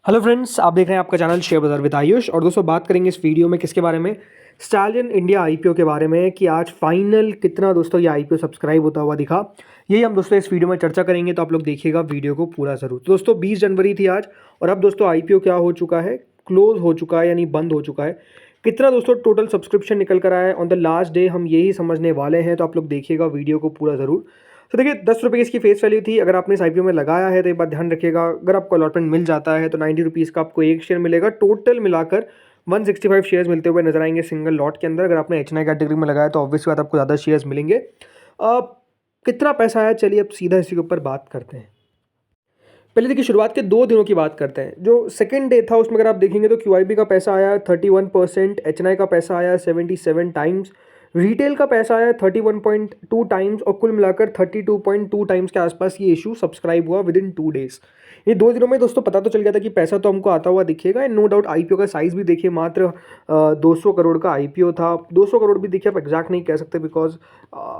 Hello friends, आप देख रहे हैं आपका चैनल शेयर बाजार विद आयुष। और दोस्तों बात करेंगे इस वीडियो में किसके बारे में, स्टालियन इंडिया आईपीओ के बारे में कि आज फाइनल कितना दोस्तों ये आईपीओ सब्सक्राइब होता हुआ दिखा। यही हम दोस्तों इस वीडियो में चर्चा करेंगे, तो आप लोग देखिएगा वीडियो को पूरा जरूर। दोस्तों 20 जनवरी थी आज, और अब दोस्तों आईपीओ क्या हो चुका है, क्लोज हो चुका है यानी बंद हो चुका है। कितना दोस्तों टोटल सब्सक्रिप्शन निकल कर आया है ऑन द लास्ट डे, हम यही समझने वाले हैं। तो आप लोग देखिएगा वीडियो को पूरा जरूर। तो देखिए 10 रुपये की इसकी फेस वैल्यू थी। अगर आपने इस आईपीओ में लगाया है तो एक बात ध्यान रखिएगा, अगर आपको अलॉटमेंट मिल जाता है तो 90 रुपीज़ का आपको एक शेयर मिलेगा। टोटल मिलाकर 165 शेयर्स मिलते हुए नजर आएंगे सिंगल लॉट के अंदर। अगर आपने एचएनआई कैटेगरी में लगाया तो ऑब्वियस बात आपको ज़्यादा शेयर्स मिलेंगे। कितना पैसा आया, चलिए अब सीधा इसी के ऊपर बात करते हैं। पहले देखिए शुरुआत के 2 दिनों की बात करते हैं। जो सेकंड डे था उसमें अगर आप देखेंगे तो क्यूआईबी का पैसा आया 31%, एचएनआई का पैसा आया 77 टाइम्स, रिटेल का पैसा आया 31.2 टाइम्स, और कुल मिलाकर 32.2 टाइम्स के आसपास ये इशू सब्सक्राइब हुआ विद इन 2 डेज। ये 2 दिनों में दोस्तों पता तो चल गया था कि पैसा तो हमको आता हुआ दिखेगा। एंड नो डाउट आईपीओ का साइज भी देखिए, मात्र 200 करोड़ का आईपीओ था। 200 करोड़ भी देखिए आप एग्जैक्ट नहीं कह सकते, बिकॉज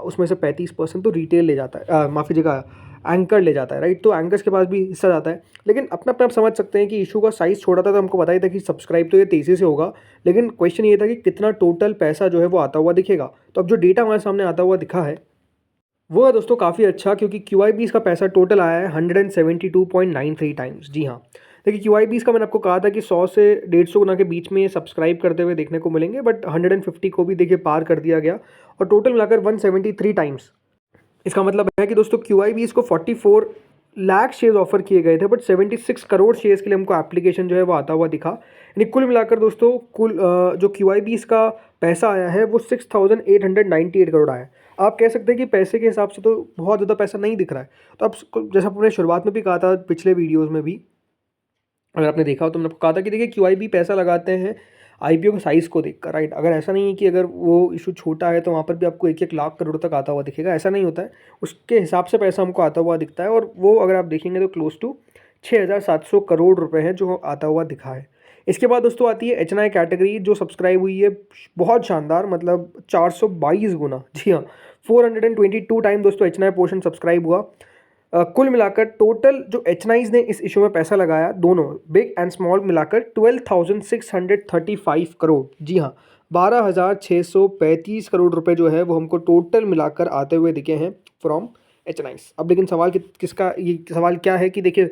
उसमें से 35% तो रिटेल ले जाता है, माफी जगह एंकर ले जाता है, राइट। तो एंकर्स के पास भी हिस्सा जाता है। लेकिन अपना अपना आप समझ सकते हैं कि इशू का साइज छोटा था, तो हमको बताया था कि सब्सक्राइब तो ये तेज़ी से होगा। लेकिन क्वेश्चन ये था कि कितना टोटल पैसा जो है वो आता हुआ दिखेगा। तो अब जो डेटा हमारे सामने आता हुआ दिखा है वो है दोस्तों काफ़ी अच्छा, क्योंकि क्यूआईबीज़ का पैसा टोटल आया है 172.93 टाइम्स। जी हाँ, देखिए क्यूआईबीज़ का मैंने आपको कहा था कि 100 से 150 गुना के बीच में सब्सक्राइब करते हुए देखने को मिलेंगे, बट 150 को भी देखिए पार कर दिया गया, और टोटल मिलाकर 173 टाइम्स। इसका मतलब है कि दोस्तों क्यूआईबीज़ को 44 लाख शेयर्स ऑफर किए गए थे, बट 76 करोड़ शेयर्स के लिए हमको एप्लीकेशन जो है वो आता हुआ दिखा। यानी कुल मिलाकर दोस्तों जो क्यूआईबीज़ का पैसा आया है वो 6898 करोड़ आया है। आप कह सकते हैं कि पैसे के हिसाब से तो बहुत ज़्यादा पैसा नहीं दिख रहा है। तो अब जैसा आपने शुरुआत में भी कहा था, पिछले वीडियोज़ में भी अगर आपने देखा हो तो मैंने आपको कहा था कि देखिए क्यूआईबी पैसा लगाते हैं आईपीओ के साइज़ को देखकर, राइट। अगर ऐसा नहीं है कि अगर वो इशू छोटा है तो वहाँ पर भी आपको 1-1 लाख करोड़ तक आता हुआ दिखेगा, ऐसा नहीं होता है। उसके हिसाब से पैसा हमको आता हुआ दिखता है, और वो अगर आप देखेंगे तो क्लोज टू 6,700 करोड़ रुपए है जो आता हुआ दिखा है। इसके बाद दोस्तों आती है एचएनआई कैटेगरी, जो सब्सक्राइब हुई है बहुत शानदार, मतलब 422 गुना। जी हाँ, 422 टाइम दोस्तों एचएनआई पोर्शन सब्सक्राइब हुआ। कुल मिलाकर टोटल जो एचनाइज ने इस इशू में पैसा लगाया, दोनों बिग एंड स्मॉल मिलाकर 12,635 करोड़। जी हाँ, 12,635 करोड़ रुपए जो है वो हमको टोटल मिलाकर आते हुए दिखे हैं फ्रॉम एचनाइज। अब लेकिन सवाल किसका, ये सवाल क्या है कि देखिए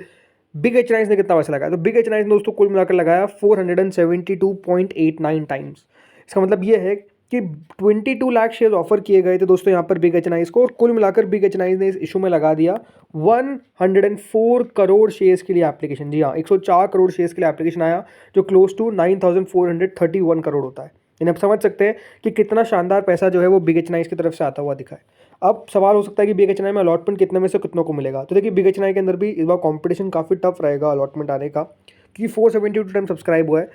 बिग एचनाइज ने कितना पैसा लगाया। तो बिग एचनाइज ने दोस्तों कुल मिलाकर लगाया 472.89 टाइम्स। इसका मतलब ये है कि 22 लाख शेयर ऑफर किए गए थे दोस्तों यहाँ पर बिग एचनाइज को, और कुल मिलाकर बिग एचनाइज ने इस इशू में लगा दिया 104 करोड़ शेयर्स के लिए एप्लीकेशन। जी हाँ, 104 करोड़ शेयर्स के लिए एप्लीकेशन आया, जो क्लोज टू 9,431 करोड़ होता है। यानी आप समझ सकते हैं कि कितना शानदार पैसा जो है वो बिग एचनाइज की तरफ से आता हुआ दिखा है। अब सवाल हो सकता है कि बिग एचनाई में अलॉटमेंट कितने में से कितनों को मिलेगा। तो देखिए बिग एचनाई के अंदर भी इस बार कॉम्पिटिशन काफ़ी टफ रहेगा अलॉटमेंट आने का, क्योंकि 472 टाइम सब्सक्राइब हुआ है।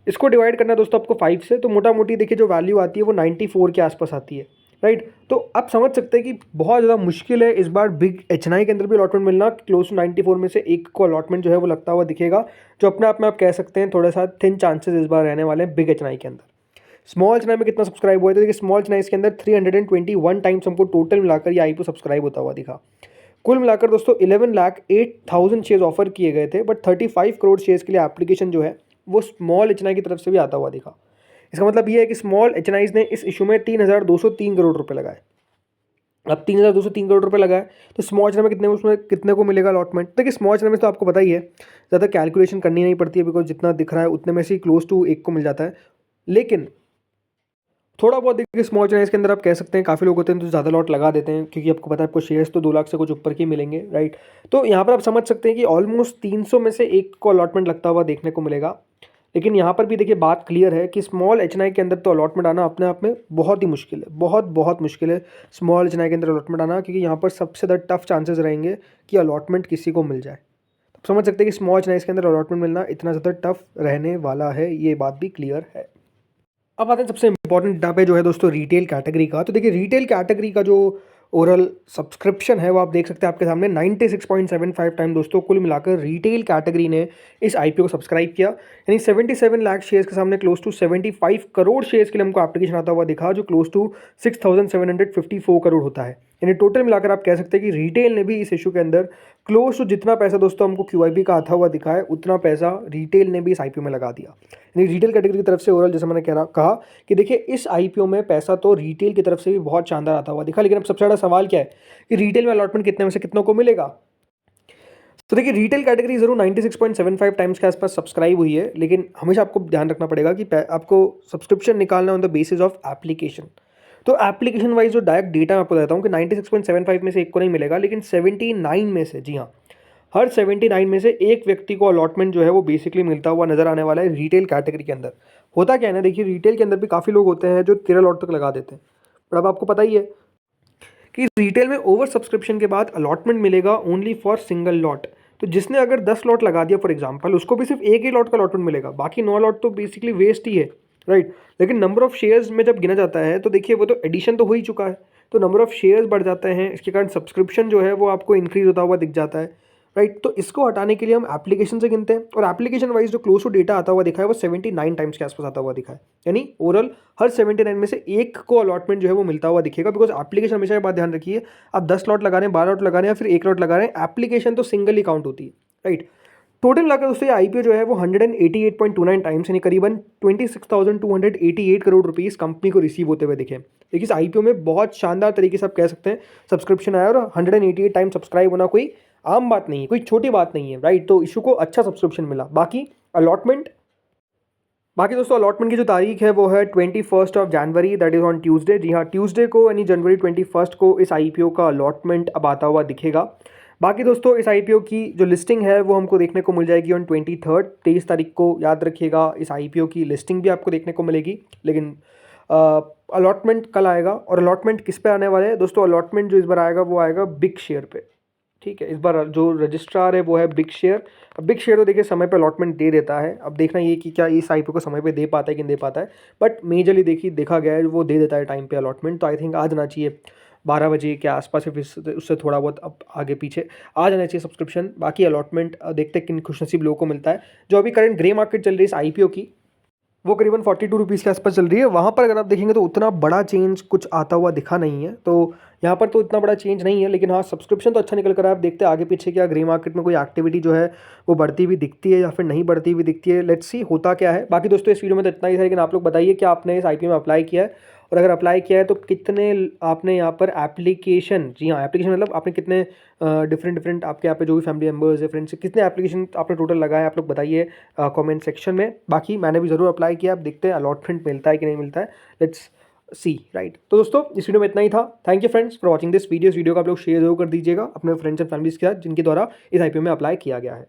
इसको डिवाइड करना है दोस्तों आपको 5 से, तो मोटा मोटी देखिए जो वैल्यू आती है वो 94 के आसपास आती है, राइट। तो आप समझ सकते हैं कि बहुत ज़्यादा मुश्किल है इस बार बिग एचएनआई के अंदर भी अलॉटमेंट मिलना। क्लोज टू 94 में से एक को अलॉटमेंट जो है वो लगता हुआ दिखेगा, जो अपने आप में आप कह सकते हैं थोड़ा सा थिन चांसेस इस बार रहने वाले हैं बिग एचएनआई के अंदर। स्मॉल एचएनआई में कितना सब्सक्राइब हुआ है, तो देखिए स्मॉल एचएनआई के अंदर 321 टाइम्स हमको टोटल मिलाकर ये आईपीओ सब्सक्राइब होता हुआ दिखा। कुल मिलाकर दोस्तों 11,08,000 शेयर्स ऑफर किए गए थे, बट 35 करोड़ शेयर्स के लिए एप्लीकेशन जो है वो स्मॉल एचएनआई की तरफ से भी आता हुआ दिखा। इसका मतलब ये है कि स्मॉल एचएनआईज ने इस इशू में 3,203 करोड़ रुपए लगाए। अब 3,203 करोड़ रुपए लगाए तो स्मॉल एचएनआई में उसमें कितने को मिलेगा अलॉटमेंट। देखिए स्मॉल एचएनआई में तो आपको पता ही है, ज़्यादा कैलकुलेशन करनी नहीं पड़ती है, बिकॉज जितना दिख रहा है उतने में से क्लोज टू एक को मिल जाता है। लेकिन थोड़ा बहुत देखिए स्मॉल एचएनआईज के अंदर आप कह सकते हैं काफ़ी लोग होते हैं तो ज़्यादा लॉट लगा देते हैं, क्योंकि आपको पता है आपको शेयर्स तो 2 लाख से कुछ ऊपर के मिलेंगे, राइट। तो यहाँ पर आप समझ सकते हैं कि ऑलमोस्ट 300 में से एक को अलॉटमेंट लगता हुआ देखने को मिलेगा। लेकिन यहाँ पर भी देखिए बात क्लियर है कि स्मॉल एचएनआई के अंदर तो अलॉटमेंट आना अपने आप में बहुत ही मुश्किल है, बहुत बहुत मुश्किल है स्मॉल एचएनआई के अंदर अलॉटमेंट आना, क्योंकि यहाँ पर सबसे ज़्यादा टफ चांसेस रहेंगे कि अलॉटमेंट किसी को मिल जाए। तो समझ सकते हैं कि स्मॉल एचएनआई के अंदर अलॉटमेंट मिलना इतना ज़्यादा टफ रहने वाला है, ये बात भी क्लियर है। अब आते हैं सबसे इंपॉर्टेंट डाटा पे जो है दोस्तों रिटेल कैटेगरी का। तो देखिए रिटेल कैटेगरी का जो ओवरऑल सब्सक्रिप्शन है वो आप देख सकते हैं आपके सामने 96.75 टाइम दोस्तों कुल मिलाकर रिटेल कैटेगरी ने इस आईपीओ को सब्सक्राइब किया। यानी 77 लाख शेयर्स के सामने क्लोज टू 75 करोड़ शेयर्स के लिए हमको एप्लीकेशन आता हुआ दिखा, जो क्लोज टू 6,754 करोड़ होता है। यानी टोटल मिलाकर आप कह सकते हैं कि रिटेल ने भी इस इशू के अंदर क्लोज टू जितना पैसा दोस्तों हमको QIP का आता हुआ दिखा है उतना पैसा रिटेल ने भी इस IPO में लगा दिया। यानी रिटेल कैटेगरी की तरफ से ओवरऑल जैसे मैंने कहा कि देखिए इस IPO में पैसा तो रिटेल की तरफ से भी बहुत शानदार आता हुआ दिखा, लेकिन अब सबसे बड़ा सवाल क्या है कि रिटेल में अलॉटमेंट कितने में से कितनों को मिलेगा। तो देखिए रिटेल कैटेगरी जरूर 96.75 टाइम्स के आसपास सब्सक्राइब हुई है, लेकिन हमेशा आपको ध्यान रखना पड़ेगा कि आपको सब्सक्रिप्शन निकालना on the basis of application. तो एप्लीकेशन वाइज जो डायरेक्ट डेटा मैं आपको देता हूँ कि 96.75 में से एक को नहीं मिलेगा, लेकिन 79 में से, जी हाँ, हर 79 में से एक व्यक्ति को अलॉटमेंट जो है वो बेसिकली मिलता हुआ नजर आने वाला है रिटेल कैटेगरी के अंदर। होता क्या है ना, देखिए रिटेल के अंदर भी काफ़ी लोग होते हैं जो 13 लॉट तक लगा देते हैं, पर अब आपको पता ही है कि रिटेल में ओवर सब्सक्रिप्शन के बाद अलॉटमेंट मिलेगा ओनली फॉर सिंगल लॉट। तो जिसने अगर 10 लॉट लगा दिया फॉर एग्जांपल, उसको भी सिर्फ एक ही लॉट का अलॉटमेंट मिलेगा, बाकी 9 लॉट तो बेसिकली वेस्ट ही है, राइट। लेकिन नंबर ऑफ शेयर्स में जब गिना जाता है तो देखिए वो तो एडिशन तो हो ही चुका है, तो नंबर ऑफ शेयर्स बढ़ जाते हैं, इसके कारण सब्सक्रिप्शन जो है वो आपको इंक्रीज होता हुआ दिख जाता है, राइट। तो इसको हटाने के लिए हम एप्लीकेशन से गिनते हैं, और एप्लीकेशन वाइज जो क्लोज टू डेटा आता हुआ दिखा है वो 79 टाइम्स के आसपास आता हुआ दिखा है। यानी ओवरऑल हर 79 में से एक को अलॉटमेंट जो है वो मिलता हुआ दिखेगा, बिकॉज एप्लीकेशन हमेशा ये बात ध्यान रखिए, आप 10 लॉट लगा रहे हैं, 12 लॉट लगा रहे हैं या फिर एक लॉट लगा रहे हैं, एप्लीकेशन तो सिंगल ही काउंट होती है, राइट। टोटल मिलाकर दोस्तों ये IPO जो है वो 188.29 टाइम्स यानी करीबन 26,288 करोड़ रुपीस कंपनी को रिसीव होते हुए दिखे। देखिए इस IPO में बहुत शानदार तरीके से आप कह सकते हैं सब्सक्रिप्शन आया, और 188 टाइम सब्सक्राइब होना कोई आम बात नहीं है, कोई छोटी बात नहीं है, राइट। तो इशू को अच्छा सब्सक्रिप्शन मिला। बाकी दोस्तों अलॉटमेंट की जो तारीख है वो है 21 जनवरी, दैट इज़ ऑन ट्यूसडे। जी हाँ, ट्यूसडे को यानी जनवरी 21 को इस IPO का अलॉटमेंट अब आता हुआ दिखेगा। बाकी दोस्तों इस IPO की जो लिस्टिंग है वो हमको देखने को मिल जाएगी ऑन 23 तारीख को। याद रखिएगा इस IPO की लिस्टिंग भी आपको देखने को मिलेगी, लेकिन अलॉटमेंट कल आएगा। और अलॉटमेंट किस पे आने वाले हैं दोस्तों? अलॉटमेंट जो इस बार आएगा वो आएगा बिग शेयर पे, ठीक है। इस बार जो रजिस्ट्रार है वो है बिग शेयर। अब बिग शेयर तो देखिए समय पे अलॉटमेंट दे देता है, अब देखना ये कि क्या इस IPO को समय पे दे पाता है कि नहीं दे पाता है, बट मेजरली देखा गया है वो दे देता है टाइम पे अलॉटमेंट। तो आई थिंक आ जाना चाहिए 12 बजे के आसपास, फिर उससे थोड़ा बहुत अब आगे पीछे आ जाना चाहिए सब्सक्रिप्शन। बाकी अलॉटमेंट देखते हैं किन खुशनसीब लोगों को मिलता है। जो अभी करंट ग्रे मार्केट चल रही है इस IPO की, वो करीबन 42 रुपीज़ के आसपास चल रही है। वहाँ पर अगर आप देखेंगे तो उतना बड़ा चेंज कुछ आता हुआ दिखा नहीं है, तो यहाँ पर तो इतना बड़ा चेंज नहीं है। लेकिन हाँ, सब्सक्रिप्शन तो अच्छा निकल कर आया। आप देखते हैं आगे पीछे क्या ग्रे मार्केट में कोई एक्टिविटी जो है वो बढ़ती हुई दिखती है या फिर नहीं बढ़ती हुई दिखती है। लेट्स सी होता क्या है। बाकी दोस्तों इस वीडियो में तो इतना ही था, लेकिन आप लोग बताइए कि आपने इस IPO में अप्लाई किया है, और अगर अप्लाई किया है तो कितने आपने यहाँ पर एप्लीकेशन, जी हाँ एप्लीकेशन मतलब आपने कितने डिफरेंट आपके यहाँ पे जो भी फैमिली मेम्बर्स है, फ्रेंड्स, कितने एप्लीकेशन आपने टोटल लगाए आप लोग बताइए कमेंट सेक्शन में। बाकी मैंने भी ज़रूर अप्लाई किया, अब देखते हैं अलॉटमेंट मिलता है कि नहीं मिलता है, लेट्स सी, राइट। तो दोस्तों इस वीडियो में इतना ही था। Thank you friends for watching this video. इस वीडियो को आप लोग शेयर जरूर कर दीजिएगा अपने फ्रेंड्स एंड फैमिलीज के साथ जिनके द्वारा इस IPO में अप्लाई किया गया है।